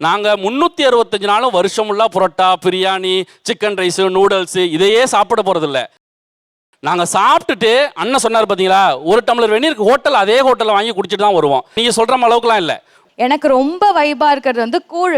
நாங்கள் 365 நாளும் வருஷம் ஃபுல்லாக parotta, biryani, chicken rice, noodles இதையே சாப்பிட போகிறதில்ல. நாங்கள் சாப்பிட்டுட்டு அண்ணன் சொன்னார் பார்த்தீங்களா, ஒரு டம்ளர் வெந்நீருக்கு ஹோட்டல் அதே ஹோட்டலில் வாங்கி குடிச்சிட்டு தான் வருவோம். நீங்கள் சொல்கிற அளவுக்குலாம் இல்லை. எனக்கு ரொம்ப வைபாக இருக்கிறது வந்து கூழ்.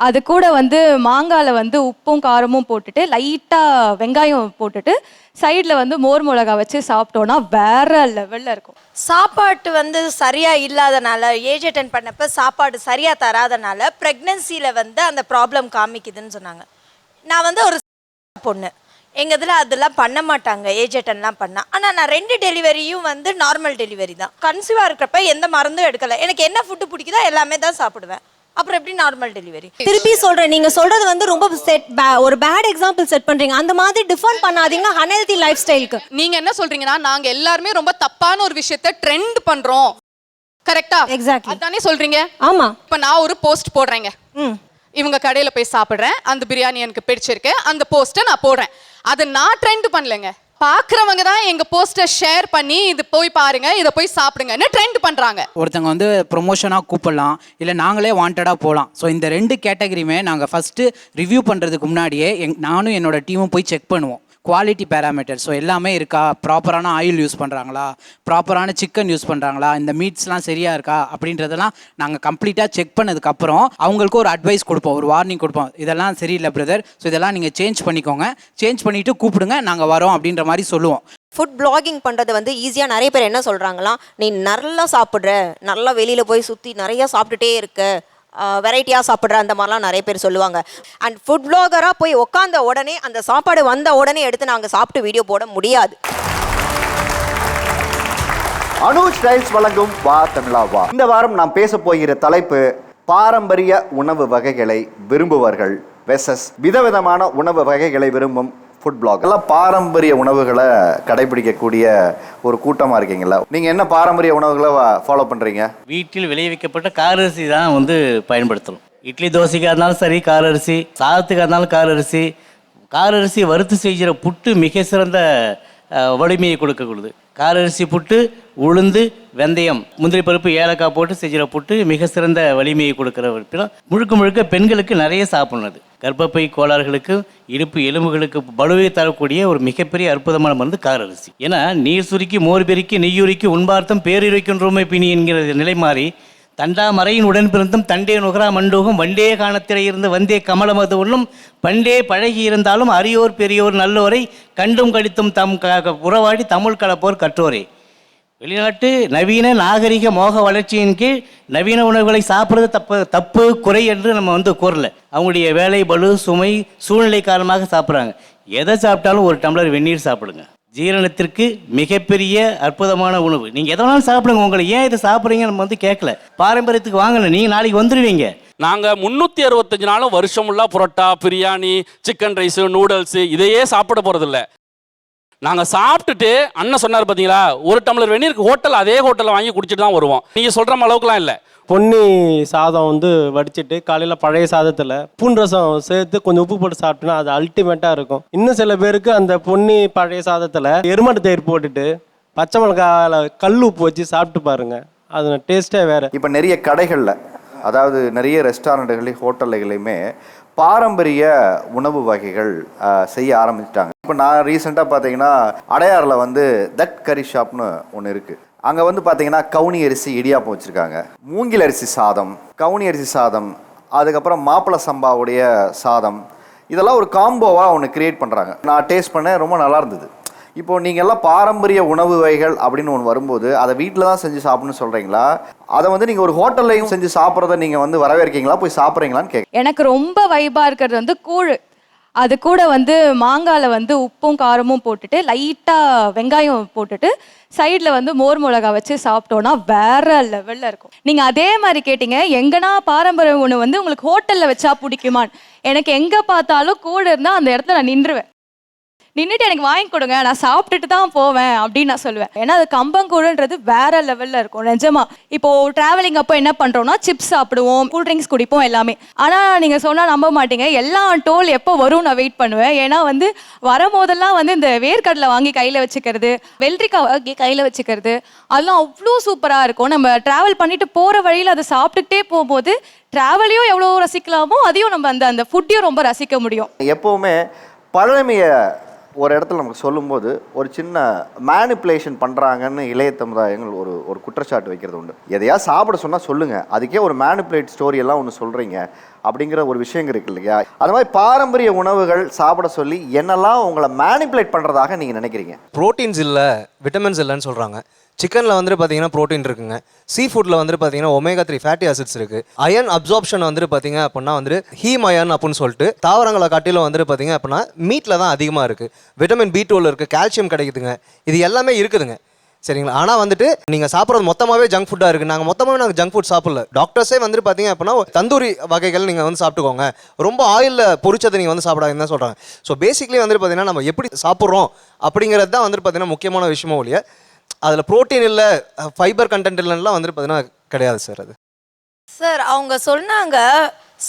அது கூட வந்து மாங்காயில் வந்து உப்பும் காரமும் போட்டுட்டு லைட்டாக வெங்காயம் போட்டுட்டு சைடில் வந்து மோர் மிளகா வச்சு சாப்பிட்டோன்னா வேற லெவலில் இருக்கும். சாப்பாட்டு வந்து சரியாக இல்லாதனால, ஏஜ் அட்டன் பண்ணப்போ சாப்பாடு சரியாக தராதனால ப்ரெக்னென்சியில் வந்து அந்த ப்ராப்ளம் காமிக்குதுன்னு சொன்னாங்க. நான் வந்து ஒரு பொண்ணு, எங்கள் இதில் அதெல்லாம் பண்ண மாட்டாங்க, ஏஜ் அட்டன்லாம் பண்ணால். ஆனால் நான் 2 டெலிவரியும் வந்து நார்மல் டெலிவரி தான். கன்சீவாக இருக்கிறப்ப எந்த மருந்தும் எடுக்கலை. எனக்கு என்ன ஃபுட்டு பிடிக்குதோ எல்லாமே தான் சாப்பிடுவேன். அப்புறம் எப்படி நார்மல் டெலிவரி? திருப்பி சொல்றேன், நீங்க சொல்றது வந்து ரொம்ப ஒரு பேட் எக்ஸாம்பிள் செட் பண்றீங்க. அந்த மாதிரி டிஃபைன் பண்ணாதீங்க அன்ஹெல்தி லைஃப் ஸ்டைலுக்கு. நீங்க என்ன சொல்றீங்கன்னா, நாங்க எல்லாருமே ரொம்ப தப்பான ஒரு விஷயத்தை ட்ரெண்ட் பண்றோம். கரெக்ட்டா? எக்ஸாக்ட்லி. அதானே சொல்றீங்க? ஆமா. இப்ப நான் ஒரு போஸ்ட் போடுறேங்க. இவங்க கடையில போய் சாப்பிடுறேன், அந்த பிரியாணி எனக்கு பிடிச்சிருக்கு, அந்த போஸ்ட்டை நான் போடுறேன். அதை நான் ட்ரெண்ட் பண்ணலங்க. பார்க்குறவங்க தான் எங்கள் போஸ்ட்டை ஷேர் பண்ணி இது போய் பாருங்க, இதை போய் சாப்பிடுங்கன்னு ட்ரெண்ட் பண்ணுறாங்க. ஒருத்தவங்க வந்து ப்ரொமோஷனாக கூப்பிடலாம், இல்லை நாங்களே வாண்டடாக போகலாம். ஸோ இந்த 2 கேட்டகரியுமே நாங்கள் ஃபஸ்ட்டு ரிவ்யூ பண்ணுறதுக்கு முன்னாடியே நானும் என்னோட டீமும் போய் செக் பண்ணுவோம். குவாலிட்டி பேராமீட்டர், ஸோ எல்லாமே இருக்கா, ப்ராப்பரான ஆயில் யூஸ் பண்ணுறாங்களா, ப்ராப்பரான சிக்கன் யூஸ் பண்ணுறாங்களா, இந்த மீட்ஸ்லாம் சரியாக இருக்கா அப்படின்றதெல்லாம் நாங்கள் கம்ப்ளீட்டாக செக் பண்ணதுக்கப்புறம் அவங்களுக்கு ஒரு அட்வைஸ் கொடுப்போம், ஒரு வார்னிங் கொடுப்போம். இதெல்லாம் சரியில்லை பிரதர், ஸோ இதெல்லாம் நீங்கள் சேஞ்ச் பண்ணிக்கோங்க, சேஞ்ச் பண்ணிவிட்டு கூப்பிடுங்க, நாங்கள் வரோம் அப்படின்ற மாதிரி சொல்லுவோம். ஃபுட் பிளாகிங் பண்ணுறது வந்து ஈஸியாக. நிறைய பேர் என்ன சொல்கிறாங்களா, நீ நல்லா சாப்பிட்ற, நல்லா வெளியில் போய் சுற்றி நிறையா சாப்பிட்டுட்டே இருக்க, வெரைட்டியாக சாப்பிட்ற, அந்த மாதிரிலாம் நிறைய பேர் சொல்லுவாங்க. அண்ட் ஃபுட் பிளாகராக போய் உட்காந்த உடனே அந்த சாப்பாடு வந்த உடனே எடுத்து நாங்கள் சாப்பிட்டு வீடியோ போட முடியாது. அனு ஸ்டைல்ஸ் வழங்கும் வா தமிழா வா. இந்த வாரம் நாம் பேச போகிற தலைப்பு பாரம்பரிய உணவு வகைகளை விரும்புவர்கள் வெர்சஸ் விதவிதமான உணவு வகைகளை விரும்பும் ஃபுட் பிளாக். எல்லாம் பாரம்பரிய உணவுகளை கடைபிடிக்கக்கூடிய ஒரு கூட்டமாக இருக்கீங்களா? நீங்கள் என்ன பாரம்பரிய உணவுகளை ஃபாலோ பண்ணுறீங்க? வீட்டில் விளைவிக்கப்பட்ட காரரிசி தான் வந்து பயன்படுத்துகிறோம். இட்லி தோசைக்காக இருந்தாலும் சரி காரரிசி, சாதத்துக்காக இருந்தாலும் காரரிசி. காரரிசி வறுத்து செய்கிற புட்டு மிக சிறந்த வலிமையை கொடுக்கக்கூடியது. காரரிசி புட்டு, உளுந்து, வெந்தயம், முந்திரி பருப்பு, ஏலக்காய் போட்டு செய்கிற புட்டு மிக சிறந்த வலிமையை கொடுக்குற முழுக்க முழுக்க பெண்களுக்கு நிறைய சாப்பிட்றது. கர்ப்பப்பை கோளாறுகளுக்கு, இடுப்பு எலும்புகளுக்கு பலுவை தரக்கூடிய ஒரு மிகப்பெரிய அற்புதமான மருந்து காரரிசி. ஏன்னா நீர் சுருக்கி மோர் பெருக்கி நெய்யுருக்கி உண்பார்த்தம் பேருரைக்கின்றோமை பிணி என்கிற நிலை மாறி தண்டா மறையின் உடன் பிறந்தும் தண்டே நுகரா மண்டோகம் வண்டே காணத்திரை இருந்து வந்தே கமலமது உள்ளும் பண்டே பழகி இருந்தாலும் அரியோர் பெரியோர் நல்லோரை கண்டும் கடித்தும் தம் உறவாடி தமிழ் கலப்போர் கற்றோரே. வெளிநாட்டு நவீன நாகரிக மோக வளர்ச்சியின் கீழ் நவீன உணவுகளை சாப்பிட்றது தப்பு குறை என்று நம்ம வந்து கூறல. அவங்களுடைய வேலை பளு சுமை சூழ்நிலை காரணமாக சாப்பிட்றாங்க. எதை சாப்பிட்டாலும் ஒரு டம்ளர் வெந்நீர் சாப்பிடுங்க. ஜீரணத்திற்கு மிகப்பெரிய அற்புதமான உணவு. நீங்கள் எதை வேணாலும் சாப்பிடுங்க. உங்களை ஏன் இதை சாப்பிட்றீங்க நம்ம வந்து கேட்கல. பாரம்பரியத்துக்கு வாங்கல, நீங்கள் நாளைக்கு வந்துடுவீங்க. நாங்கள் 365 நாளும் வருஷம் ஃபுல்லாக parotta, biryani, chicken rice, noodles இதையே சாப்பிட போகிறதில்ல. நாங்கள் சாப்பிட்டுட்டு அண்ணன் சொன்னார் பார்த்தீங்களா, ஒரு டம்ளர் வெந்நீருக்கு ஹோட்டல் அதே ஹோட்டலில் வாங்கி குடிச்சிட்டு தான் வருவோம். நீங்கள் சொல்கிற அளவுக்குலாம் இல்லை. பொன்னி சாதம் வந்து வடிச்சிட்டு காலையில் பழைய சாதத்தில் பூண்டு ரசம் சேர்த்து கொஞ்சம் உப்பு போட்டு சாப்பிட்டோன்னா அது அல்டிமேட்டாக இருக்கும். இன்னும் சில பேருக்கு அந்த பொன்னி பழைய சாதத்தில் எருமாட்டு தயிர் போட்டுட்டு பச்சை மிளகாயில் கல் உப்பு வச்சு சாப்பிட்டு பாருங்க, அது டேஸ்ட்டே வேறு. இப்போ நிறைய கடைகளில், அதாவது நிறைய ரெஸ்டாரண்ட்டுகளையும் ஹோட்டல்களையுமே பாரம்பரிய உணவு வகைகள் செய்ய ஆரம்பிச்சிட்டாங்க. இப்போ நான் ரீசெண்டாக பார்த்தீங்கன்னா அடையாறில் வந்து தட் கறி ஷாப்னு ஒன்று இருக்குது. அங்கே வந்து பார்த்தீங்கன்னா கவுனி அரிசி இடியாப்பம் வச்சுருக்காங்க, மூங்கில் அரிசி சாதம், கவுனி அரிசி சாதம், அதுக்கப்புறம் மாப்பிளை சம்பாவுடைய சாதம், இதெல்லாம் ஒரு காம்போவாக ஒன்று க்ரியேட் பண்ணுறாங்க. நான் டேஸ்ட் பண்ணேன், ரொம்ப நல்லா இருந்தது. இப்போது நீங்கள் எல்லாம் பாரம்பரிய உணவு வகைகள் அப்படின்னு ஒன்று வரும்போது அதை வீட்டில் தான் செஞ்சு சாப்பிட்ணுன்னு சொல்கிறீங்களா, அதை வந்து நீங்கள் ஒரு ஹோட்டல்லையும் செஞ்சு சாப்பிட்றத நீங்கள் வந்து வரவேற்கீங்களா, போய் சாப்பிட்றீங்களான்னு கேட்க. எனக்கு ரொம்ப வைபாக இருக்கிறது வந்து கூழ். அது கூட வந்து மாங்காயில் வந்து உப்பும் காரமும் போட்டுட்டு லைட்டாக வெங்காயம் போட்டுட்டு சைடில் வந்து மோர் மிளகா வச்சு சாப்பிட்டோன்னா வேற லெவலில் இருக்கும். நீங்கள் அதே மாதிரி கேட்டிங்க, எங்கன்னா பாரம்பரிய உணவு வந்து உங்களுக்கு ஹோட்டலில் வச்சா பிடிக்குமான்னு. எனக்கு எங்கே பார்த்தாலும் கூழ் இருந்தால் அந்த இடத்துல நான் நின்றுவேன். நின்றுட்டு எனக்கு வாங்கி கொடுங்க, நான் சாப்பிட்டுட்டு தான் போவேன் அப்படின்னு நான் சொல்லுவேன். ஏன்னா அது கம்பங்கூழுன்றது வேற லெவலில் இருக்கும் நிஜமா. இப்போ ட்ராவலிங் அப்போ என்ன பண்ணுறோம்னா சிப்ஸ் சாப்பிடுவோம், கூல் ட்ரிங்க்ஸ் குடிப்போம் எல்லாமே. ஆனால் நீங்கள் சொன்னால் நம்ப மாட்டீங்க, எல்லா டோல் எப்போ வரும் நான் வெயிட் பண்ணுவேன். ஏன்னா வந்து வரும்போதெல்லாம் வந்து இந்த வேர்க்கடலை வாங்கி கையில் வச்சுக்கிறது, வெள்ளரிக்காய் வாங்கி கையில் வச்சுக்கிறது, அதெல்லாம் அவ்வளோ சூப்பராக இருக்கும். நம்ம ட்ராவல் பண்ணிட்டு போகிற வழியில் அதை சாப்பிட்டுக்கிட்டே போகும்போது ட்ராவலையும் எவ்வளோ ரசிக்கலாமோ அதையும் நம்ம அந்த ஃபுட்டையும் ரொம்ப ரசிக்க முடியும். எப்போவுமே பழமையை ஒரு இடத்துல நமக்கு சொல்லும்போது ஒரு சின்ன மேனிப்புலேஷன் பண்ணுறாங்கன்னு இளைய சமுதாயங்கள் ஒரு குற்றச்சாட்டு வைக்கிறது உண்டு. எதையா சாப்பிட சொன்னால் சொல்லுங்கள், அதுக்கே ஒரு மேனிப்புலேட் ஸ்டோரி எல்லாம் ஒன்று சொல்கிறீங்க அப்படிங்கிற ஒரு விஷயம் இருக்கு இல்லையா? அது மாதிரி பாரம்பரிய உணவுகள் சாப்பிட சொல்லி என்னெல்லாம் உங்களை மேனிப்புலேட் பண்ணுறதாக நீங்கள் நினைக்கிறீங்க? ப்ரோட்டீன்ஸ் இல்லை, விட்டமின்ஸ் இல்லைன்னு சொல்கிறாங்க. சிக்கனில் வந்துட்டு பார்த்தீங்கன்னா ப்ரோட்டீன் இருக்குங்க. சீ ஃபுட்டில் வந்துட்டு பார்த்தீங்கன்னா ஒமேகா 3 ஃபேட்டி ஆசிட்ஸ் இருக்குது. அயன் அப்சார்ப்ஷன் வந்துட்டு பார்த்தீங்க அப்படின்னா வந்துட்டு ஹீம் அயன் அப்படின்னு சொல்லிட்டு தாவரங்களை காட்டிலும் வந்துட்டு பார்த்தீங்க அப்படின்னா மீட்டில் தான் அதிகமாக இருக்குது. விட்டமின் B12 இருக்குது, கால்சியம் கிடைக்குதுங்க, இது எல்லாமே இருக்குதுங்க. சரிங்களா? ஆனால் வந்துட்டு நீங்கள் சாப்பிட்றது மொத்தமாகவே ஜங்க் ஃபுட்டாக இருக்குது. நாங்கள் ஜங்க் ஃபுட் சாப்பிடல. டாக்டர்ஸே வந்துட்டு பார்த்தீங்க அப்படின்னா தந்தூரி வகைகள் நீங்கள் வந்து சாப்பிட்டுக்கோங்க, ரொம்ப ஆயிலில் பொரிச்சதை நீங்கள் வந்து சாப்பிடாதுன்னு தான் சொல்கிறாங்க. ஸோ பேசிக்லி வந்துட்டு பார்த்தீங்கன்னா நம்ம எப்படி சாப்பிட்றோம் அப்படிங்கிறது தான் வந்துட்டு பார்த்தீங்கன்னா முக்கியமான விஷயமோ இல்லையா, அதில் ப்ரோட்டீன் இல்லை ஃபைபர் கண்டென்ட் இல்லைன்னா வந்துட்டு பார்த்தீங்கன்னா கிடையாது சார். அது சார் அவங்க சொன்னாங்க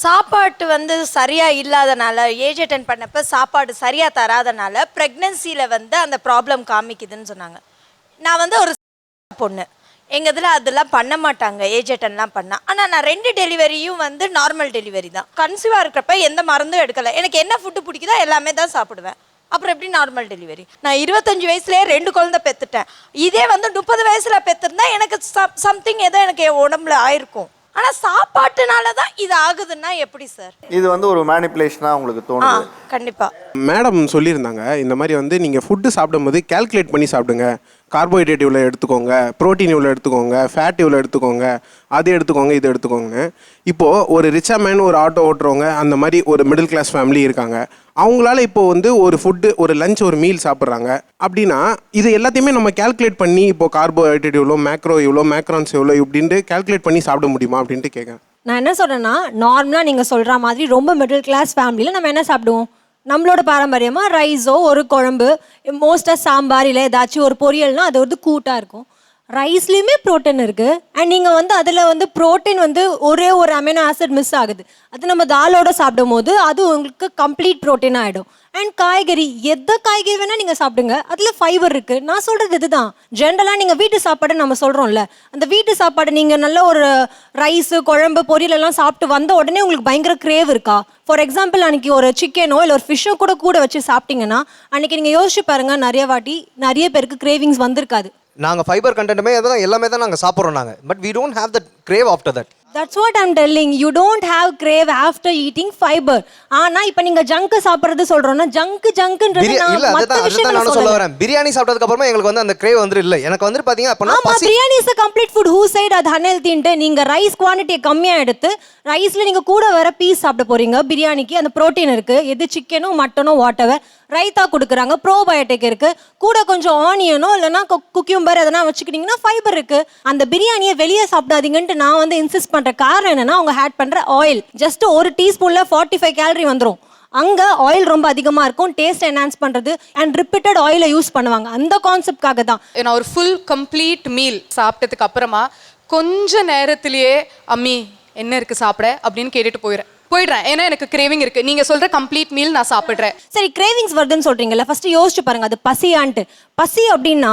சாப்பாட்டு வந்து சரியாக இல்லாதனால, ஏஜ் அட்டன் பண்ணப்போ சாப்பாடு சரியாக தராதனால ப்ரெக்னென்சியில் வந்து அந்த ப்ராப்ளம் காமிக்குதுன்னு சொன்னாங்க. நான் வந்து ஒரு பொண்ணு, எங்கள் இதில் அதெல்லாம் பண்ண மாட்டாங்க ஏஜ் அட்டன்லாம் பண்ணால். ஆனால் நான் 2 டெலிவரியும் வந்து நார்மல் டெலிவரி தான். கன்சீவாக இருக்கிறப்ப எந்த மருந்தும் எடுக்கலை. எனக்கு என்ன ஃபுட்டு பிடிக்குதோ எல்லாமே தான் சாப்பிடுவேன். அப்புறம் எப்படி நார்மல் டெலிவரி? நான் 25 வயசுலேயே 2 குழந்தை பெற்றுட்டேன். இதே வந்து 30 வயசில் பெற்றிருந்தா எனக்கு சம்திங் ஏதோ எனக்கு என் உடம்புல ஆயிருக்கும். ஆனால் சாப்பாட்டுனால தான் இது ஆகுதுன்னா எப்படி சார்? இது வந்து ஒரு மேனிப்புலேஷனாக உங்களுக்கு தோணுது? கண்டிப்பாக. மேடம் சொல்லியிருந்தாங்க இந்த மாதிரி வந்து நீங்கள் ஃபுட்டு சாப்பிடும்போது கால்குலேட் பண்ணி சாப்பிடுங்க. கார்போஹைட்ரேட் இவ்வளோ எடுத்துக்கோங்க, ப்ரோட்டீன் இவ்வளோ எடுத்துக்கோங்க, ஃபேட் இவ்வளோ எடுத்துக்கோங்க, அது எடுத்துக்கோங்க, இது எடுத்துக்கோங்கன்னு. இப்போது ஒரு ரிச்சா மேன், ஒரு ஆட்டோ ஓட்டுறவங்க, அந்த மாதிரி ஒரு மிடில் கிளாஸ் ஃபேமிலி இருக்காங்க. அவங்களால இப்போது வந்து ஒரு ஃபுட்டு, ஒரு லஞ்ச், ஒரு மீல் சாப்பிட்றாங்க அப்படின்னா இது எல்லாத்தையுமே நம்ம கால்குலேட் பண்ணி இப்போ கார்போஹைட்ரேட் இவ்வளோ, மேக்ரோ இவ்வளோ, மேக்ரான்ஸ் எவ்வளோ இப்படின்ட்டு கால்குலேட் பண்ணி சாப்பிட முடியுமா அப்படின்ட்டு கேட்குறேன். நான் என்ன சொல்கிறேன்னா, நார்மலாக நீங்கள் சொல்கிற மாதிரி ரொம்ப மிடில் கிளாஸ் ஃபேமிலியில் நம்ம என்ன சாப்பிடுவோம்? நம்மளோட பாரம்பரியமாக ரைஸோ, ஒரு குழம்பு, மோஸ்ட்டாக சாம்பார், இல்லை ஏதாச்சும் ஒரு பொரியல்னால் அது வந்து கூட்டாக இருக்கும். ரைஸ்லேயுமே ப்ரோட்டீன் இருக்குது. அண்ட் நீங்கள் வந்து அதில் வந்து ப்ரோட்டீன் வந்து ஒரே ஒரு அமினோ ஆசிட் மிஸ் ஆகுது. அது நம்ம தாலோட சாப்பிடும் போது அது உங்களுக்கு கம்ப்ளீட் ப்ரோட்டீன் ஆகிடும். அண்ட் காய்கறி, எந்த காய்கறி வேணால் நீங்கள் சாப்பிடுங்க, அதில் ஃபைபர் இருக்குது. நான் சொல்கிறது இதுதான். ஜென்ரலாக நீங்கள் வீட்டு சாப்பாடு நம்ம சொல்கிறோம்ல, அந்த வீட்டு சாப்பாடு நீங்கள் நல்ல ஒரு ரைஸு, குழம்பு, பொரியலெல்லாம் சாப்பிட்டு வந்த உடனே உங்களுக்கு பயங்கர கிரேவ் இருக்கா? ஃபார் எக்ஸாம்பிள் அன்றைக்கி ஒரு சிக்கனோ இல்லை ஒரு ஃபிஷ்ஷோ கூட வச்சு சாப்பிட்டீங்கன்னா அன்றைக்கி நீங்கள் யோசிச்சு பாருங்கள், நிறைய பேருக்கு கிரேவிங்ஸ் வந்திருக்காது. நாங்கள் ஃபைபர் கண்டென்ட்டுமே எல்லாமே தான் நாங்கள் சாப்பிட்றோம் நாங்கள். But we don't have that crave after that. That's what I'm telling. You don't have crave after eating fiber. ஆனா இப்போ நீங்க ஜங்க் சாப்பிடுறது சொல்றோம்னா ஜங்க்ன்றது இல்ல, அதுதான் நான் சொல்ல வரேன். பிரியாணி சாப்பிட்டதுக்கு அப்புறமா எங்களுக்கு வந்து அந்த கிரேவ் வந்து இல்ல. எனக்கு வந்து பாத்தீங்க அப்படினா biryani is a complete food. Who said அது unhealthy? நீங்க ரைஸ் குவாண்டிட்டியை கம்மியா எடுத்து ரைஸ்ல நீங்க கூட வர பீஸ் சாப்பிட போறீங்க. பிரியாணிக்கு அந்த புரோட்டீன் இருக்கு, எது சிக்கனோ மட்டனோ வாட் எவர். ரைத்தா கொடுக்குறாங்க, ப்ரோபயோட்டிக் இருக்கு, கூட கொஞ்சம் ஆனியனோ இல்லைன்னா குக்கியூம்பர் எதனா வச்சுக்கிட்டீங்கன்னா ஃபைபர் இருக்கு. அந்த பிரியாணியை வெளியே சாப்பிடாதீங்கன்ட்டு நான் வந்து இன்சிஸ்ட் பண்ற காரணம் என்னன்னா, அவங்க ஆட் பண்ற ஆயில் ஜஸ்ட் ஒரு டீஸ்பூன்ல 45 கேலரி வந்துடும். அங்க ஆயில் ரொம்ப அதிகமா இருக்கும், டேஸ்ட் என்ஹான்ஸ் பண்றது அண்ட் ரிப்பீட்டட் ஆயிலை யூஸ் பண்ணுவாங்க. அந்த கான்செப்ட்காக தான் நான் ஒரு ஃபுல் கம்ப்ளீட் மீல் சாப்பிட்டதுக்கு அப்புறமா கொஞ்ச நேரத்திலேயே அம்மி என்ன இருக்கு சாப்பிட அப்படின்னு கேட்டுட்டு போயிடுறேன். ஏன்னா எனக்கு கிரேவிங் இருக்கு. நீங்க சொல்ற கம்ப்ளீட் மீல் நான் சாப்பிடுறேன். சரி, கிரேவிங்ஸ் வருதுன்னு சொல்றீங்கல்ல, ஃபர்ஸ்ட் யோசிச்சு பாருங்க அது பசியான்ட்டு. பசி அப்படின்னா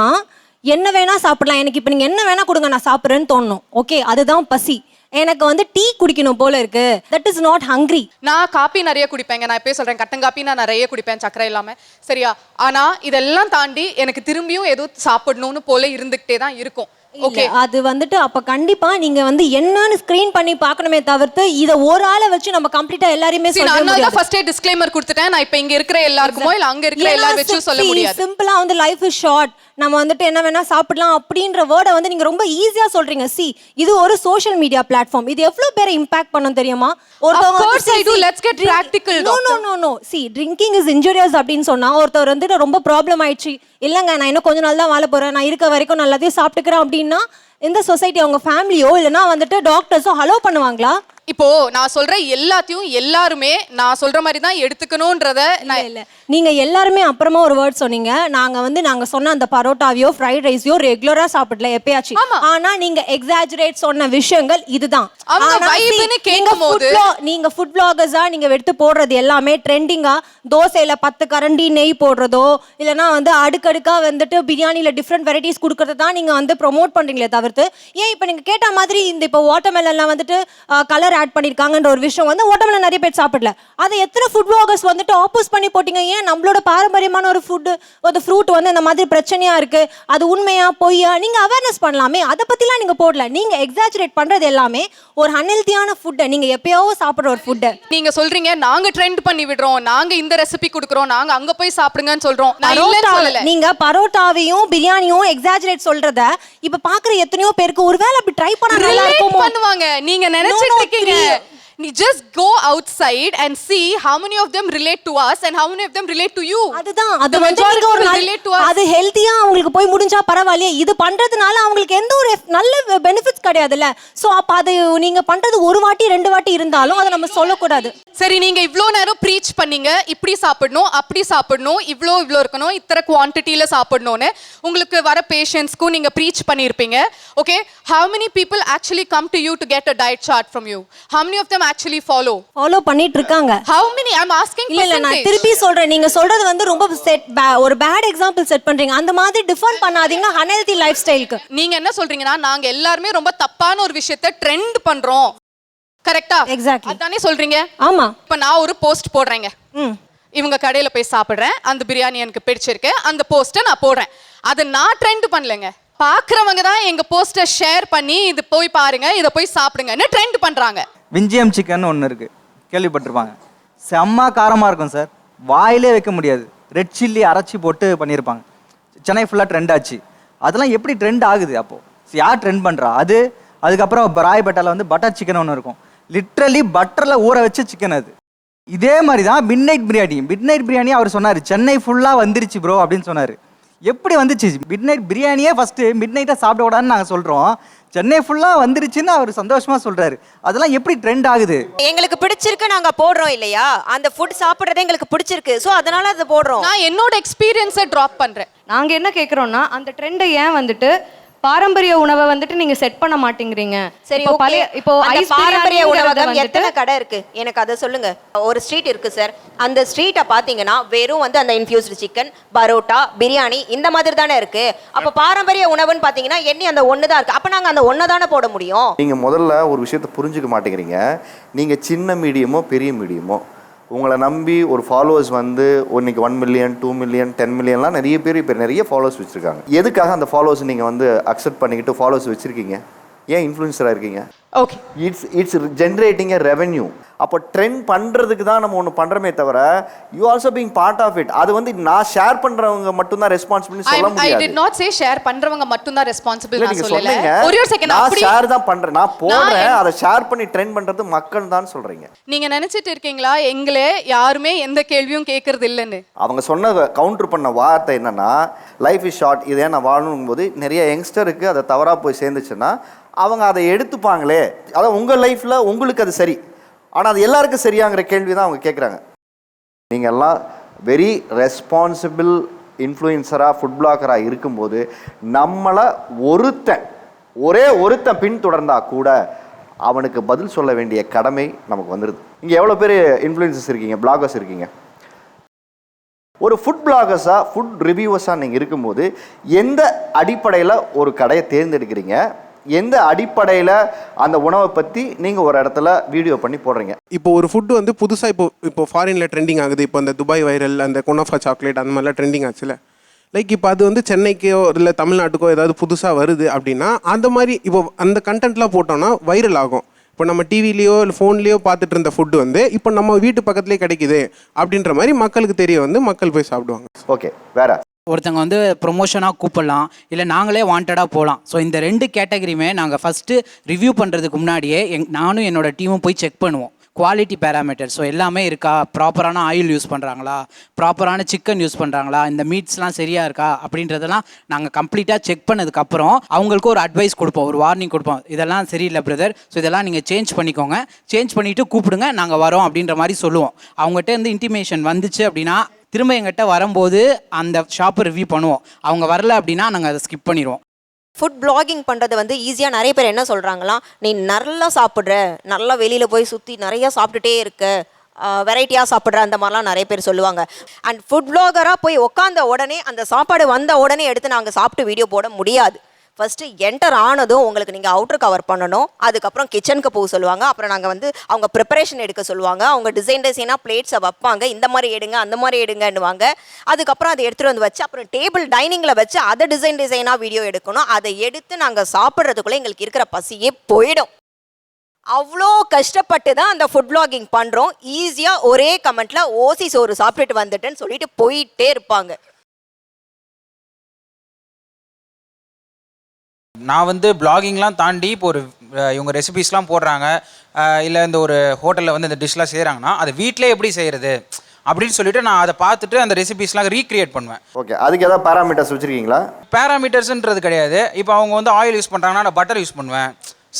என்ன வேணா சாப்பிடலாம். எனக்கு இப்போ நீங்க என்ன வேணா கொடுங்க நான் சாப்பிட்றேன்னு தோணும். ஓகே, அதுதான் பசி. எனக்கு வந்து டீ குடிக்கணும் போல இருக்கு, தட் இஸ் நாட் ஹங்க்ரி. நான் காப்பி நிறைய குடிப்பேங்க. நான் எப்பயும் சொல்றேன், கட்டன் காப்பி நான் நிறைய குடிப்பேன், சக்கரை இல்லாம. சரியா? ஆனா இதெல்லாம் தாண்டி எனக்கு திரும்பியும் ஏதோ சாப்பிடணும்னு போல இருந்துகிட்டே தான் இருக்கும். ஓகே, அது வந்துட்டு அப்ப கண்டிப்பா நீங்க வந்து என்னன்னு ஸ்கிரீன் பண்ணி பார்க்கணுமே தவிர்த்து இத ஒரு ஆளை வச்சு நம்ம கம்ப்ளீட்டா எல்லாரையுமே சொல்ல முடியாது. நான் ஃபர்ஸ்ட் டிஸ்க்ளைமர் கொடுத்துட்டேன். நான் இப்போ இங்க இருக்கிற எல்லாருக்குமோ இல்ல அங்க இருக்கிற எல்லார வெச்சு சொல்ல முடியாது. சிம்பிளா வந்து லைஃப் இஸ் ஷார்ட், நம்ம வந்துட்டு என்ன வேணா சாப்பிடலாம் அப்படின்ற வேர்டை வந்து நீங்க ரொம்ப ஈஸியா சொல்றீங்க. இது ஒரு சோஷியல் மீடியா பிளாட்ஃபார்ம். இது எவ்வளவு பேரை இம்பாக்ட் பண்ணும் தெரியுமா? ட்ரிங்கிங் இஸ் இன்ஜூரியஸ் அப்படின்னு சொன்னா ஒருத்தர் வந்து ரொம்ப ப்ராப்ளம் ஆயிடுச்சு, இல்லைங்க நான் இன்னும் கொஞ்ச நாள் தான் வாழ போறேன், நான் இருக்க வரைக்கும் நான் எல்லாத்தையும் சாப்பிட்டுக்கிறேன் அப்படின்னா இந்த சொசைட்டி அவங்க ஃபேமிலியோ இல்லைன்னா வந்துட்டு டாக்டர்ஸோ ஹலோ பண்ணுவாங்களா? இப்போ நான் சொல்ற எல்லாத்தையும் எல்லாருமே நான் சொல்ற மாதிரி தான் எடுத்துக்கணும்ன்றத நான் இல்ல நீங்க எல்லாருமே அப்புறமா ஒரு வேர்ட் சொன்னீங்க. நாங்க சொன்ன அந்த பரோட்டாவையோ ஃப்ரைட் ரைஸையோ ரெகுலரா சாப்பிடல எப்பயாச்சும். ஆனா நீங்க எக்ஸாஜரேட் சொன்ன விஷயங்கள் இதுதான். அவங்க ஆனா vibe-னு கேட்கும்போது நீங்க ஃபுட் vloggers-ஆ நீங்க எடுத்து போடுறது எல்லாமே ட்ரெண்டிங்கா தோசையில 10 கரண்டி நெய் போடுறதோ இல்லனா வந்து அடுக்கடுக்கா வந்துட்டு பிரியாணில டிஃப்ரெண்ட் வெரைட்டிஸ் கொடுக்கறத தான் நீங்க வந்து ப்ரோமோட் பண்றீங்களே தவிர்த்து ஏன் இப்போ நீங்க கேட்ட மாதிரி இந்த இப்போ வாட்டர்மெலன்லாம் வந்துட்டு கலர் ஆட் பண்ணிருக்காங்கன்ற ஒரு விஷயம் வந்து வாட்டர்மெலன் நிறைய பேர் சாப்பிடல. அதை எத்தனை ஃபுட் vloggers வந்துட்டு ஆப்போஸ் பண்ணி போட்டீங்க. ஏன் நம்மளோட பாரம்பரியமான ஒரு ஒரு ஃப்ரூட் வந்து இந்த மாதிரி பிரச்சனையா இருக்கு, அது உண்மையா பொய்யா நீங்க அவேர்னஸ் பண்ணலாமே. அதை பத்திலாம் நீங்க போடல. நீங்க எக்ஸாஜரேட் பண்றது எல்லாமே ஒரு அன்ஹெல்தியான ஃபுட்டை, நீங்க எப்பயோ சாப்பிடுற ஒரு ஃபுட்டை நீங்க சொல்றீங்க நாங்க ட்ரெண்ட் பண்ணி விடுறோம், நாங்க இந்த ரெசிபி கொடுக்குறோம், நாங்க அங்க போய் சாப்பிடுங்கன்னு சொல்றோம். நான் இல்லன்னு சொல்லல. நீங்க பரோட்டாவையும் பிரியாணியும் எக்ஸாஜரேட் சொல்றத இப்ப பாக்குற எத்தனையோ பேருக்கு ஒருவேளை அப்படி ட்ரை பண்ணா நல்லா இருக்குமோ பண்ணுவாங்க. நீங்க நினைச்சிட்டு இருக்கீங்க. You just go outside and see how many of them relate to us and how many of them relate to you. அதுதான் அது வந்து நீங்க ஒரு அது ஹெல்தியா அவங்களுக்கு போய் முடிஞ்சா பரவாயில்லையே. இது பண்றதுனால அவங்களுக்கு எந்த ஒரு நல்ல பெனிஃபிட்ஸ் கிடையாதுல்ல. சோ அப்ப அது நீங்க பண்றது ஒரு வாட்டி 2 வாட்டி இருந்தாலும் அதை நம்ம சொல்லக்கூடாது. சரி, நீங்க இவ்ளோ நேரம் ப்ரீச் பண்ணீங்க, இப்படி சாப்பிடணும் அப்படி சாப்பிடணும், இவ்ளோ இருக்கணும், இத்தனை குவான்டிட்டியில சாப்பிடணும்னு உங்களுக்கு வர பேஷண்ட்ஸ்க்கும் நீங்க ப்ரீச் பண்ணியிருப்பீங்க. Okay, how many people actually come to you to get a diet chart from you? How many of them actually follow பண்ணிட்டு இருக்காங்க? How many? I'm asking இல்ல நான் திருப்பி சொல்றேன். நீங்க சொல்றது வந்து ரொம்ப ஒரு பேட் எக்ஸாம்பிள் செட் பண்றீங்க. அந்த மாதிரி டிஃபைன் பண்ணாதீங்க அன்ஹெல்தி லைஃப் ஸ்டைலுக்கு. நீங்க என்ன சொல்றீங்கன்னா நாங்க எல்லாரும் ரொம்ப தப்பான ஒரு விஷயத்தை ட்ரெண்ட் பண்றோம். கரெக்ட்டா? எக்ஸாக்ட்லி. அதானே சொல்றீங்க? ஆமா. இப்ப நான் ஒரு போஸ்ட் போடுறேங்க. இவங்க கடையில போய் சாப்பிடுறேன், அந்த பிரியாணி எனக்கு பிடிச்சிருக்கு, அந்த போஸ்ட்டை நான் போடுறேன். அதை நான் ட்ரெண்ட் பண்ணலங்க. பாக்குறவங்க தான் எங்க போஸ்டை ஷேர் பண்ணி இது போய் பாருங்க, இதை போய் சாப்பிடுங்கன்னு ட்ரெண்ட் பண்றாங்க. விஞ்சியம் சிக்கன் ஒன்று இருக்குது, கேள்விப்பட்டிருப்பாங்க. செம்ம காரமாக இருக்கும் சார், வாயிலே வைக்க முடியாது. ரெட் சில்லி அரைச்சி போட்டு பண்ணியிருப்பாங்க. சென்னை ஃபுல்லாக ட்ரெண்ட் ஆச்சு. அதெல்லாம் எப்படி ட்ரெண்ட் ஆகுது அப்போது? யார் ட்ரெண்ட் பண்ணுறா? அதுக்கப்புறம் ராயப்பேட்டாவில் வந்து பட்டர் சிக்கன் ஒன்று இருக்கும், லிட்ரலி பட்டரில் ஊற வச்ச சிக்கன் அது. இதே மாதிரி தான் மிட் நைட் பிரியாணி அவர் சொன்னார், சென்னை ஃபுல்லாக வந்துருச்சு ப்ரோ அப்படின்னு சொன்னார். எப்படி வந்துச்சு? மிட் நைட் பிரியாணியே ஃபஸ்ட்டு மிட் நைட்டாக சாப்பிடக்கூடாதுன்னு நாங்கள் சொல்கிறோம், சென்னை ஃபுல்லாக வந்துருச்சுன்னு அவர் சந்தோஷமாக சொல்கிறாரு. அதெல்லாம் எப்படி ட்ரெண்ட் ஆகுது? எங்களுக்கு பிடிச்சிருக்கு, நாங்கள் போடுறோம் இல்லையா? அந்த ஃபுட் சாப்பிட்றதே எங்களுக்கு பிடிச்சிருக்கு, ஸோ அதனால அதை போடுறோம். நான் என்னோட எக்ஸ்பீரியன்ஸை ட்ராப் பண்ணுறேன். நாங்கள் என்ன கேட்குறோம்னா அந்த ட்ரெண்டை ஏன் வந்துட்டு பாரம்பரிய உணவை வந்துட்டு நீங்க செட் பண்ண மாட்டேங்கிறீங்க? சரி, இப்போ பாரம்பரிய உணவகம் எத்தனை கடை இருக்கு எனக்கு அதை சொல்லுங்க. ஒரு ஸ்ட்ரீட் இருக்கு சார், அந்த ஸ்ட்ரீட்டை பாத்தீங்கன்னா வெறும் வந்து அந்த இன்ஃபியூஸ்டு சிக்கன், பரோட்டா, பிரியாணி இந்த மாதிரி தானே இருக்கு. அப்ப பாரம்பரிய உணவுன்னு பாத்தீங்கன்னா எண்ணி அந்த ஒன்று தான் இருக்கு. அப்ப நாங்க அந்த ஒன்று தானே போட முடியும். நீங்க முதல்ல ஒரு விஷயத்தை புரிஞ்சுக்க மாட்டேங்கிறீங்க. நீங்க சின்ன மீடியமோ பெரிய மீடியமோ, உங்களை நம்பி ஒரு ஃபாலோவர்ஸ் வந்து இன்னைக்கு 1 மில்லியன் 2 மில்லியன் 10 மில்லியன்லாம் நிறைய பேர் இப்போ நிறைய ஃபாலோவர்ஸ் வச்சுருக்காங்க. எதுக்காக அந்த ஃபாலோவர்ஸ் நீங்கள் வந்து அக்செப்ட் பண்ணிக்கிட்டு ஃபாலோவர்ஸ் வச்சுருக்கீங்க? ஏன் இன்ஃப்ளூயன்சராக இருக்கீங்க? Okay, it's generating a revenue. அப்போ ட்ரெண்ட் பண்ணுறதுக்கு தான் நம்ம ஒன்று பண்ணுறமே தவிர you also being part of it. அது வந்து நான் ஷேர் பண்ணுறவங்க மட்டும் தான் ரெஸ்பான்சிபிலிட்டி சொல்ல முடியாது. I did not say share பண்றவங்க மட்டும் தான் ரெஸ்பான்சிபிள் நான் சொல்லல. ஒரே ஒரு செகண்ட், நான் ஷேர் தான் பண்றேன், நான் போடுறேன், அதை ஷேர் பண்ணி ட்ரெண்ட் பண்றது மக்கள் தான் சொல்றீங்க. நீங்க நினைச்சிட்டு இருக்கீங்களா எங்களே யாருமே எந்த கேள்வியும் கேட்கறது இல்லைன்னு? அவங்க சொன்ன கவுண்டர் பண்ண வார்த்தை என்னன்னா, லைஃப் இஸ் ஷார்ட், இதே நான் வாழணும் போது நிறைய யங்ஸ்டருக்கு அதை தவறாக போய் சேர்ந்துச்சுன்னா அவங்க அதை எடுத்துப்பாங்களே. அதான் உங்கள் லைஃப்பில் உங்களுக்கு அது சரி, ஆனால் அது எல்லாருக்கும் சரியாங்கிற கேள்வி தான் அவங்க கேட்குறாங்க. நீங்கள் எல்லாம் வெரி ரெஸ்பான்சிபிள் இன்ஃப்ளூயன்சராக ஃபுட் பிளாகராக இருக்கும்போது நம்மளை ஒரே ஒருத்தன் பின்தொடர்ந்தா கூட அவனுக்கு பதில் சொல்ல வேண்டிய கடமை நமக்கு வந்துடுது. இங்கே எவ்வளோ பேர் இன்ஃப்ளூயன்சர்ஸ் இருக்கீங்க, பிளாகர்ஸ் இருக்கீங்க. ஒரு ஃபுட் பிளாகர்ஸாக ஃபுட் ரிவ்யூவர்ஸாக நீங்கள் இருக்கும்போது எந்த அடிப்படையில் ஒரு கடையை தேர்ந்தெடுக்கிறீங்க, எந்த அடிப்படையில் அந்த உணவை பற்றி நீங்கள் ஒரு இடத்துல வீடியோ பண்ணி போடுறீங்க? இப்போ ஒரு ஃபுட்டு வந்து புதுசாக இப்போ ஃபாரினில் ட்ரெண்டிங் ஆகுது. இப்போ அந்த துபாய் வைரல், அந்த குனாஃபா சாக்லேட் அந்த மாதிரிலாம் ட்ரெண்டிங் ஆச்சுல. லைக் இப்போ அது வந்து சென்னைக்கோ இல்லை தமிழ்நாட்டுக்கோ ஏதாவது புதுசாக வருது அப்படின்னா அந்த மாதிரி இப்போ அந்த கண்டென்ட்லாம் போட்டோன்னா வைரல் ஆகும். இப்போ நம்ம டிவிலேயோ இல்லை ஃபோன்லேயோ பார்த்துட்டு இருந்த ஃபுட்டு வந்து இப்போ நம்ம வீட்டு பக்கத்துலேயே கிடைக்குது அப்படின்ற மாதிரி மக்களுக்கு தெரிய வந்து மக்கள் போய் சாப்பிடுவாங்க. ஓகே, வேற ஒருத்தங்க வந்து ப்ரொமோஷனாக கூப்பிடலாம், இல்லை நாங்களே வாண்டடாக போகலாம். ஸோ இந்த 2 கேட்டகரியுமே நாங்கள் ஃபஸ்ட்டு ரிவ்யூ பண்ணுறதுக்கு முன்னாடியே நானும் என்னோடய டீமும் போய் செக் பண்ணுவோம். குவாலிட்டி பேராமீட்டர், ஸோ எல்லாமே இருக்கா, ப்ராப்பரான ஆயில் யூஸ் பண்ணுறாங்களா, ப்ராப்பரான சிக்கன் யூஸ் பண்ணுறாங்களா, இந்த மீட்ஸ்லாம் சரியாக இருக்கா அப்படின்றதெல்லாம் நாங்கள் கம்ப்ளீட்டாக செக் பண்ணதுக்கப்புறம் அவங்களுக்கு ஒரு அட்வைஸ் கொடுப்போம், ஒரு வார்னிங் கொடுப்போம். இதெல்லாம் சரியில்லை பிரதர், ஸோ இதெல்லாம் நீங்கள் சேஞ்ச் பண்ணிக்கோங்க, சேஞ்ச் பண்ணிவிட்டு கூப்பிடுங்க, நாங்கள் வரோம் அப்படின்ற மாதிரி சொல்லுவோம். அவங்ககிட்ட இருந்து இன்டிமேஷன் வந்துச்சு அப்படின்னா திரும்ப எங்கிட்ட வரும்போது அந்த ஷாப்பை ரிவ்யூ பண்ணுவோம். அவங்க வரல அப்படின்னா நாங்கள் அதை ஸ்கிப் பண்ணிடுவோம். ஃபுட் பிளாகிங் பண்ணுறது வந்து ஈஸியாக நிறைய பேர் என்ன சொல்கிறாங்களாம், நீ நல்லா சாப்பிட்ற, நல்லா வெளியில் போய் சுற்றி நிறையா சாப்பிட்டுட்டே இருக்க, வெரைட்டியாக சாப்பிட்ற, அந்த மாதிரிலாம் நிறைய பேர் சொல்லுவாங்க. அண்ட் ஃபுட் பிளாகராக போய் உட்காந்த உடனே அந்த சாப்பாடு வந்த உடனே எடுத்து நாங்கள் சாப்பிட்டு வீடியோ போட முடியாது. ஃபஸ்ட்டு என்டர் ஆனதும் உங்களுக்கு நீங்கள் அவுட்டர் கவர் பண்ணணும், அதுக்கப்புறம் கிச்சனுக்கு போக சொல்லுவாங்க, அப்புறம் நாங்கள் வந்து அவங்க ப்ரிப்பரேஷன் எடுக்க சொல்லுவாங்க, அவங்க டிசைனாக பிளேட்ஸை வைப்பாங்க, இந்த மாதிரி எடுங்க அந்த மாதிரி எடுங்கன்னுவாங்க. அதுக்கப்புறம் அதை எடுத்துகிட்டு வந்து வச்சு அப்புறம் டேபிள் டைனிங்கில் வச்சு அதை டிசைனாக வீடியோ எடுக்கணும். அதை எடுத்து நாங்கள் சாப்பிட்றதுக்குள்ளே எங்களுக்கு இருக்கிற பசியே போயிடும். அவ்வளோ கஷ்டப்பட்டு தான் அந்த ஃபுட் பிளாகிங் பண்ணுறோம். ஈஸியாக ஒரே கமெண்ட்டில் ஓசி சோறு சாப்பிட்டுட்டு வந்துட்டேன்னு சொல்லிட்டு போயிட்டே இருப்பாங்க. நான் வந்து பிளாகிங்லாம் தாண்டி இப்போ ஒரு இவங்க ரெசிபிஸ்லாம் போடுறாங்க, இல்லை இந்த ஒரு ஹோட்டலில் வந்து இந்த டிஷ்லாம் செய்கிறாங்கன்னா அது வீட்டிலே எப்படி செய்கிறது அப்படின்னு சொல்லிட்டு நான் அதை பார்த்துட்டு அந்த ரெசிபிஸ்லாம் ரீக்ரியேட் பண்ணுவேன். ஓகே, அதுக்கு ஏதாவது பேராமீட்டர்ஸ் வச்சுருக்கீங்களா? பேராமீட்டர்ஸ்ன்றது கிடையாது. இப்போ அவங்க வந்து ஆயில் யூஸ் பண்ணுறாங்கன்னா நான் பட்டர் யூஸ் பண்ணுவேன்,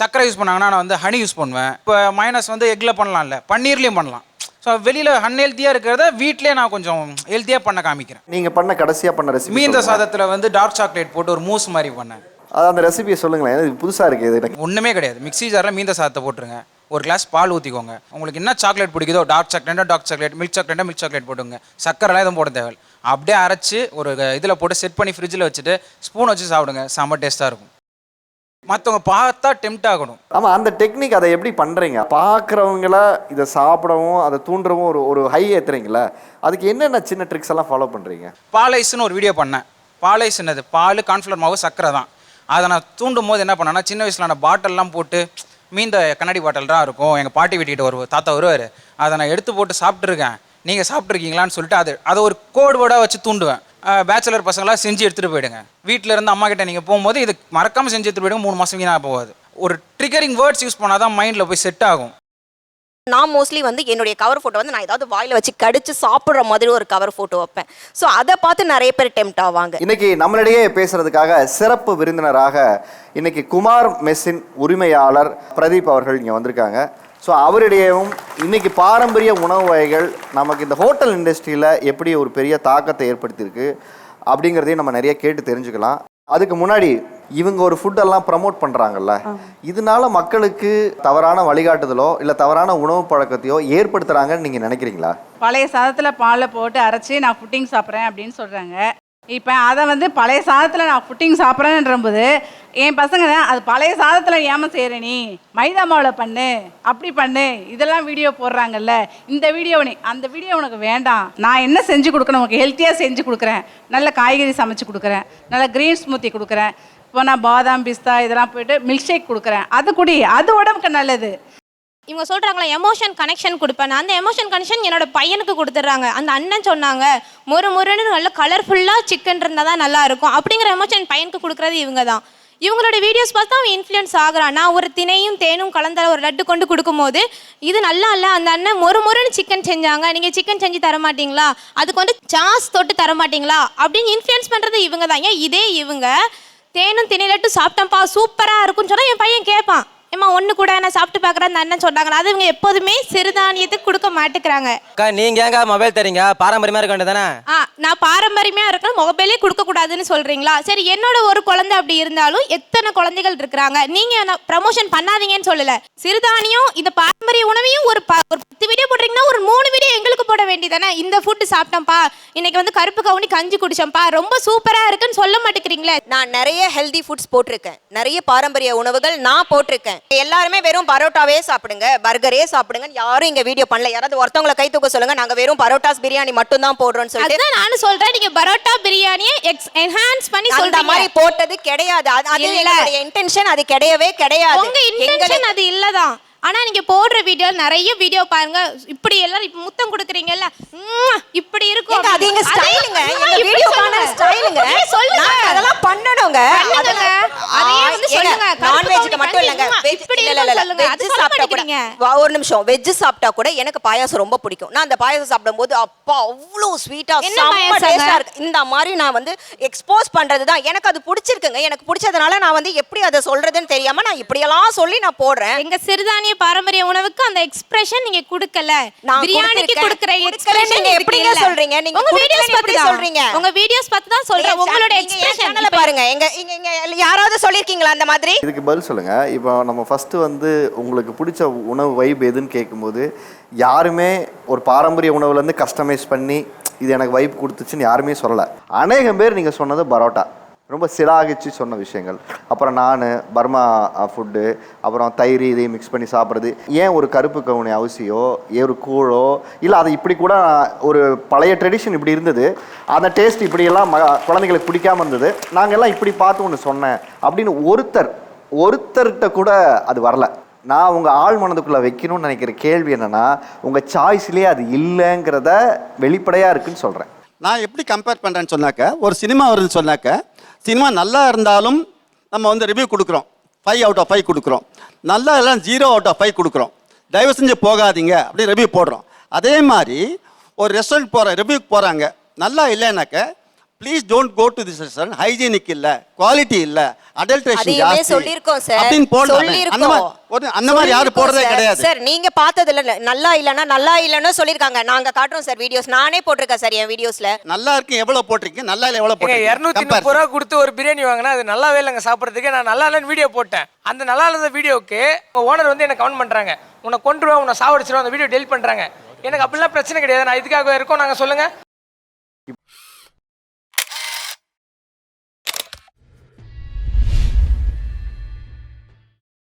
சர்க்கரை யூஸ் பண்ணாங்கன்னா நான் வந்து ஹனி யூஸ் பண்ணுவேன். இப்போ மைனஸ் வந்து எக்கில் பண்ணலாம்ல, பன்னீர்லேயும் பண்ணலாம். ஸோ வெளியில் அன்ஹெல்த்தியாக இருக்கிறத வீட்டிலே நான் கொஞ்சம் ஹெல்த்தியாக பண்ண காமிக்கிறேன். நீங்கள் பண்ண கடைசியாக பண்ண ரெசிபி மீந்த சாதத்தில் வந்து டார்க் சாக்லேட் போட்டு ஒரு மூஸ் மாதிரி பண்ணேன். அது அந்த ரெசிபியை சொல்லுங்களேன், இது புதுசாக இருக்குது. இது எனக்கு ஒன்றுமே கிடையாது. மிக்ஸி ஜாரில் மீந்த சாதத்தை போட்டுருங்க, ஒரு கிளாஸ் பால் ஊற்றிக்கோங்க, உங்களுக்கு என்ன சாக்லேட் பிடிக்குதோ, டார்க் சாக்லேட், மில்க் சாக்லேட் போட்டுங்க, சக்கரெல்லாம் எதுவும் போட தேவை. அப்படியே அரைச்சி ஒரு இதில் போட்டு செட் பண்ணி ஃப்ரிட்ஜில் வச்சுட்டு ஸ்பூன் வச்சு சாப்பிடுங்க, செம்ம டேஸ்ட்டாக இருக்கும். மற்றவங்க பார்த்தா டெம்ட் ஆகணும். ஆமாம், அந்த டெக்னிக் அதை எப்படி பண்ணுறீங்க? பார்க்குறவங்கள இதை சாப்பிடவும் அதை தூண்டுறவும் ஒரு ஹை ஏற்றுறீங்களா? அதுக்கு என்னென்ன சின்ன ட்ரிக்ஸ் எல்லாம் ஃபாலோ பண்ணுறீங்க? பாலைஸ்ன்னு ஒரு வீடியோ பண்ணேன். பாலைஸ் என்னது? பால், கார்ன்ஃப்ளவர் மாவு, சக்கரை தான். அதை நான் தூண்டும் போது என்ன பண்ணேன்னா, சின்ன வயசில் நான் பாட்டில்லாம் போட்டு, மீந்த கண்ணாடி பாட்டில் தான் இருக்கும், எங்கள் பாட்டி வீட்டிகிட்ட ஒரு தாத்தா வருவார், அதை நான் எடுத்து போட்டு சாப்பிட்ருக்கேன், நீங்கள் சாப்பிட்ருக்கீங்களான்னு சொல்லிட்டு அதை ஒரு கோட் வேர்டாக வச்சு தூண்டுவேன். பேச்சுலர் பசங்களாக செஞ்சு எடுத்துகிட்டு போயிடுங்க. வீட்டில் இருந்து அம்மா கிட்ட நீங்கள் போகும்போது இது மறக்காமல் செஞ்சு எடுத்துகிட்டு போயிடுங்க, 3 மாதம் வீணாக போகாது. ஒரு ட்ரிகரிங் வேர்ட்ஸ் யூஸ் பண்ணால் தான் மைண்டில் போய் செட் ஆகும். நான் மோஸ்ட்லி வந்து என்னுடைய கவர் ஃபோட்டோ வந்து நான் ஏதாவது வாயில் வச்சு கடிச்சு சாப்பிட்ற மாதிரி ஒரு கவர் ஃபோட்டோ வைப்பேன். ஸோ அதை பார்த்து நிறைய பேர் டெம்ட் ஆவாங்க. இன்னைக்கு நம்மளிடையே பேசுறதுக்காக சிறப்பு விருந்தினராக இன்னைக்கு குமார் மெஸ்ஸின் உரிமையாளர் பிரதீப் அவர்கள் இங்கே வந்திருக்காங்க. ஸோ அவரிடையவும் இன்னைக்கு பாரம்பரிய உணவு வகைகள் நமக்கு இந்த ஹோட்டல் இண்டஸ்ட்ரியில் எப்படி ஒரு பெரிய தாக்கத்தை ஏற்படுத்தியிருக்கு அப்படிங்கிறதையும் நம்ம நிறைய கேட்டு தெரிஞ்சுக்கலாம். அதுக்கு முன்னாடி இவங்க ஒரு ஃபுட்டெல்லாம் ப்ரமோட் பண்ணுறாங்கல்ல, இதனால மக்களுக்கு தவறான வழிகாட்டுதலோ இல்லை தவறான உணவு பழக்கத்தையோ ஏற்படுத்துகிறாங்கன்னு நீங்கள் நினைக்கிறீங்களா? பழைய சாதத்தில் பாலை போட்டு அரைச்சி நான் ஃபுட்டிங் சாப்பிட்றேன் அப்படின்னு சொல்கிறாங்க. இப்போ அதை வந்து பழைய சாதத்தில் நான் ஃபுட்டிங் சாப்பிட்றேன்றம்போது என் பசங்க அது பழைய சாதத்தில் ஏமா செய்கிற, நீ மைதா மாவில் பண்ணு, அப்படி பண்ணு, இதெல்லாம் வீடியோ போடுறாங்கல்ல, இந்த வீடியோ அந்த வீடியோ உனக்கு வேண்டாம், நான் என்ன செஞ்சு கொடுக்குறேன், உனக்கு ஹெல்த்தியாக செஞ்சு கொடுக்குறேன், நல்ல காய்கறி சமைச்சு கொடுக்குறேன், நல்ல க்ரீன் ஸ்மூத்தி கொடுக்குறேன், இப்போ நான் பாதாம் பிஸ்தா இதெல்லாம் போய்ட்டு மில்க் ஷேக் கொடுக்குறேன், அது குடி, அது உடம்புக்கு நல்லது. இவங்க சொல்கிறாங்களா எமோஷன் கனெக்ஷன் கொடுப்பேன், அந்த எமோஷன் கனெக்ஷன் என்னோட பையனுக்கு கொடுத்துட்றாங்க. அந்த அண்ணன் சொன்னாங்க முறுன்னு நல்ல கலர்ஃபுல்லாக சிக்கன் இருந்தால் தான் நல்லா இருக்கும் அப்படிங்கிற எமோஷன் பையனுக்கு கொடுக்குறது இவங்க தான். இவங்களோட வீடியோஸ் பார்த்து அவன் இன்ஃப்ளூயன்ஸ் ஆகிறான். நான் ஒரு தினையும் தேனும் கலந்த ஒரு லட்டு கொண்டு கொடுக்கும்போது இது நல்லா இல்லை, அந்த அண்ணன் முறுன்னு சிக்கன் செஞ்சாங்க, நீங்கள் சிக்கன் செஞ்சு தர மாட்டீங்களா, அதுக்கு வந்து சாஸ் தொட்டு தர மாட்டீங்களா அப்படின்னு இன்ஃப்ளூயன்ஸ் பண்ணுறது இவங்க தான். ஏன் இதே இவங்க தேனும் தினை லட்டு சாப்பிட்டேன்ப்பா சூப்பராக இருக்குன்னு சொன்னால் என் பையன் கேட்பான், ஏம்மா ஒன்று கூட நான் சாப்பிட்டு பார்க்குறேன் அந்த அண்ணன் சொன்னாங்க. அது இவங்க எப்போதுமே சிறுதானியத்துக்கு கொடுக்க மாட்டேங்கிறாங்க. நீங்க ஏங்க மொபைல் தரீங்க? பாரம்பரியமா இருக்க வேண்டியதானே? நான் பாரம்பரியமா இருக்கணும், மொபைலே கொடுக்க கூடாதுன்னு சொல்றீங்களா? சரி, என்னோட ஒரு குழந்தை அப்படி இருந்தாலும் எத்தனை குழந்தைகள் இருக்கிறாங்க, நீங்க ப்ரமோஷன் பண்ணாதீங்கன்னு சொல்லல. சிறுதானியம் இந்த பாரம்பரிய உணவையும் ஒரு 10 வீடியோ போடுறீங்கன்னா ஒரு 3 வீடியோ எங்களுக்கு போட வேண்டியதானே. இந்த ஃபுட்டு சாப்பிட்டோம்ப்பா, இன்னைக்கு வந்து கருப்பு கவுனி கஞ்சி குடிச்சோம்ப்பா, ரொம்ப சூப்பரா இருக்குன்னு சொல்ல மாட்டேங்கிறீங்களே. நான் நிறைய ஹெல்தி ஃபுட்ஸ் போட்டிருக்கேன், நிறைய பாரம்பரிய உணவுகள் நான் போட்டிருக்கேன். எல்லாருமே வெறும் பரோட்டாவே சாப்பிடுங்க, பர்கரே சாப்பிடுங்க, யாரும் இங்க வீடியோ பண்ணல. யாராவது ஒருத்தவங்களை கை தூக்க சொல்லுங்க, நாங்க வெறும் பரோட்டாஸ் பிரியாணி மட்டும் தான் போடுறோம்னு சொல்லிட்டு. அதான் நானும் சொல்றேன், நீங்க பரோட்டா பிரியாணியை என்ஹான்ஸ் பண்ணி சொல்றீங்க. அந்த மாதிரி போட்டது கிடையாது, அது எங்களுடைய இன்டென்ஷன் அது கிடையவே கிடையாது. உங்க இன்டென்ஷன் அது இல்லதான். ஆனா நீங்க போடுற வீடியோ நிறைய வீடியோ பாருங்க, இப்படி எல்லாரும் இப்ப முத்தம் கொடுக்குறீங்கல்ல, இப்படி இருக்கும். அது எங்க ஸ்டைலுங்க, எங்க வீடியோக்கான ஸ்டைலுங்க. சொல்லுங்க, அதெல்லாம் பண்ணணுங்க. அதையே வந்து சொல்லுங்க. நான்வெஜ்க்கு மட்டும் இல்லங்க, இப்படி சொல்லுங்க. அது சொல்ல மாட்டேங்கிறீங்க. ஒரு நிமிஷம், வெஜ் சாப்பிட்டா கூட எனக்கு பாயாசம் ரொம்ப பிடிக்கும். நான் அந்த பாயாசம் சாப்பிடும்போது அப்பா அவ்வளோ ஸ்வீட்டா செம்ம டேஸ்டா இருக்கு. இந்த மாதிரி நான் வந்து எக்ஸ்போஸ் பண்றது தான் எனக்கு அது பிடிச்சிருக்குங்க. எனக்கு பிடிச்சதுனால நான் வந்து எப்படி அதை சொல்றதுன்னு தெரியாம நான் இப்படியெல்லாம் சொல்லி நான் போடுறேன். எங்க சிறுதானிய பாரம்பரிய உணவுக்கு அந்த எக்ஸ்பிரஷன் நீங்க கொடுக்கல. பிரியாணிக்கு கொடுக்கிற எக்ஸ்பிரஷன் நீங்க எப்படிங்க சொல்றீங்க? நீங்க உங்க வீடியோஸ் பார்த்து தான் சொல்றீங்க. உங்க வீடியோஸ் பார்த்து தான் சொல்றேன். உங்களோட எக்ஸ்பிரஷன் பாருங்க. எங்க யாராவது சொல்லிருக்கீங்களா அந்த மாதிரி? இதுக்கு பதில் சொல்லுங்க. இப்போ நம்ம ஃபர்ஸ்ட் வந்து உங்களுக்கு பிடிச்ச உணவு வைப் எதுன்னு கேட்கும்போது யாருமே ஒரு பாரம்பரிய உணவுலேருந்து கஸ்டமைஸ் பண்ணி இது எனக்கு வைப் கொடுத்துச்சுன்னு யாருமே சொல்லலை. அநேகம் பேர் நீங்கள் சொன்னது பரோட்டா ரொம்ப சிலாகிச்சு சொன்ன விஷயங்கள். அப்புறம் நான் பர்மா ஃபுட்டு, அப்புறம் தயிர் இதையும் மிக்ஸ் பண்ணி சாப்பிட்றது. ஏன் ஒரு கருப்பு கவுனி அரிசியோ ஒரு கூழோ இல்லை, அது இப்படி கூட ஒரு பழைய ட்ரெடிஷன் இப்படி இருந்தது, அந்த டேஸ்ட் இப்படியெல்லாம் குழந்தைங்களுக்கு பிடிக்காமல் இருந்தது, நாங்கள் எல்லாம் இப்படி பார்த்து ஒன்று சொன்னேன் அப்படின்னு ஒருத்தர்கிட்ட கூட அது வரல. நான் உங்கள் ஆள் மனதுக்குள்ளே வைக்கணும்னு நினைக்கிற கேள்வி என்னென்னா, உங்கள் சாய்ஸ்லேயே அது இல்லைங்கிறத வெளிப்படையாக இருக்குன்னு சொல்கிறேன். நான் எப்படி கம்பேர் பண்ணுறேன்னு சொன்னாக்க, ஒரு சினிமா வருதுன்னு சொன்னாக்க, சினிமா நல்லா இருந்தாலும் நம்ம வந்து ரிவ்யூ கொடுக்குறோம், 5 out of 5 கொடுக்குறோம். நல்லா எல்லாம் 0 out of 5 கொடுக்குறோம். தயவு செஞ்சு போகாதீங்க அப்படி ரிவ்யூ போடுறோம். அதே மாதிரி ஒரு ரெஸ்டாரண்ட் போகிற ரிவ்யூக்கு போகிறாங்க, நல்லா இல்லைனாக்க please don't go to this restaurant, hygienic இல்லை, குவாலிட்டி இல்லை, அடல்ட்ரேஷன் ஜாஸ்தி சொல்லிருக்கோம் சார் அப்படின்னு போடுறாங்க. அந்த மாதிரி யாரும் போடுறதே கிடையாது சார். நீங்க பார்த்ததுல நல்லா இல்லைன்னு சொல்லிருக்காங்க. நாங்க காட்டுறோம் சார் வீடியோஸ். நானே போட்டிருக்கேன் சார் என் வீடியோஸ்ல. நல்லா இருக்கு எவ்வளவு போட்டிருக்கீங்க, நல்லா இல்லை எவ்வளவு போட்டிருக்கீங்க? 230 ரூபா கொடுத்து ஒரு பிரியாணி வாங்கினா அது நல்லாவே இல்லைங்க சாப்பிட்றதுக்கு. நான் நல்லா இல்லைன்னு வீடியோ போட்டேன். அந்த நல்லா இல்லாத வீடியோக்கு ஓனர் வந்து என்ன கமெண்ட் பண்றாங்க, உன்னை கொண்டுருவா, உன்னை சாவடிச்சிருவா, அந்த வீடியோ டெலிட் பண்றாங்க. எனக்கு அப்படிலாம் பிரச்சனை கிடையாது. நான் இதுக்காக இருக்கோம். நாங்கள் சொல்லுங்க.